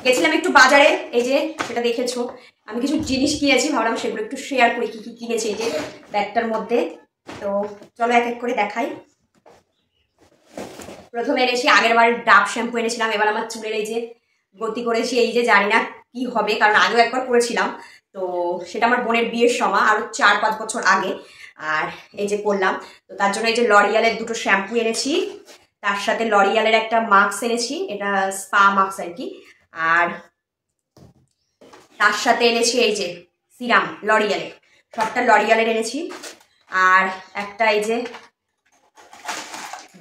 গেছিলাম একটু বাজারে, এই যে সেটা দেখেছো, আমি কিছু জিনিস কিনেছি, ভাবলাম সেগুলো একটু শেয়ার করি কি কি কিনেছি এই যে ব্যাগটার মধ্যে। তো চলো এক এক করে দেখাই। প্রথমে এনেছি আগের বার ডাব শ্যাম্পু এনেছিলাম, এবার আমার চুলের এই যে গতি করেছি, এই যে জানি না কি হবে, কারণ আগেও একবার করেছিলাম, তো সেটা আমার বোনের বিয়ের সময় আরো 4-5 বছর আগে, আর এই যে করলাম। তো তার জন্য এই যে লরিয়ালের দুটো শ্যাম্পু এনেছি, তার সাথে লরিয়ালের একটা মাস্ক এনেছি, এটা স্পা মাস্ক আর কি, আর তার সাথে এনেছি এই যে সিরাম লরিয়ালের, সবটা লরিয়ালের এনেছি। আর একটা এই যে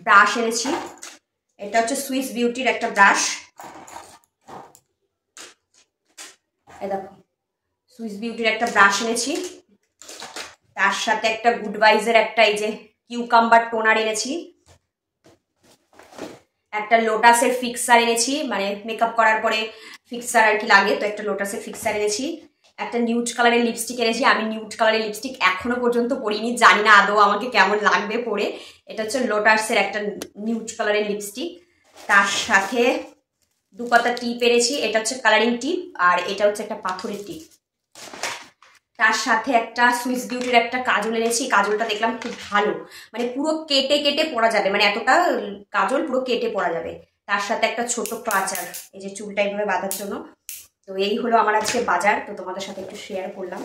ব্রাশ এনেছি, এটা হচ্ছে সুইস বিউটির একটা ব্রাশ, এই দেখো সুইস বিউটির একটা ব্রাশ এনেছি। তার সাথে একটা গুড ভাইজের একটা এই যে কিউকাম্বার টোনার এনেছি, একটা লোটাসের ফিক্সার এনেছি, মানে মেকআপ করার পরে ফিক্সার আর কি লাগে, তো একটা লোটাসের ফিক্সার এনেছি। একটা নিউড কালারের লিপস্টিক এনেছি, আমি নিউড কালারের লিপস্টিক এখনো পর্যন্ত পরিনি, জানি না আদৌ আমাকে কেমন লাগবে পরে। এটা হচ্ছে লোটাসের একটা নিউড কালারের লিপস্টিক। তার সাথে দুপাতা টিপ এনেছি, এটা হচ্ছে কালারিং টিপ, আর এটা হচ্ছে একটা পাথরের টিপ। তার সাথে একটা সুইস বিউটির একটা কাজল এনেছি, কাজলটা দেখলাম খুব ভালো, মানে পুরো কেটে কেটে পরা যাবে, মানে এতটা কাজল পুরো কেটে পরা যাবে। তার সাথে একটা ছোট ক্লাচার, এই যে চুলটা এইভাবে বাঁধার জন্য। তো এই হলো আমার আজকে বাজার, তো তোমাদের সাথে একটু শেয়ার করলাম।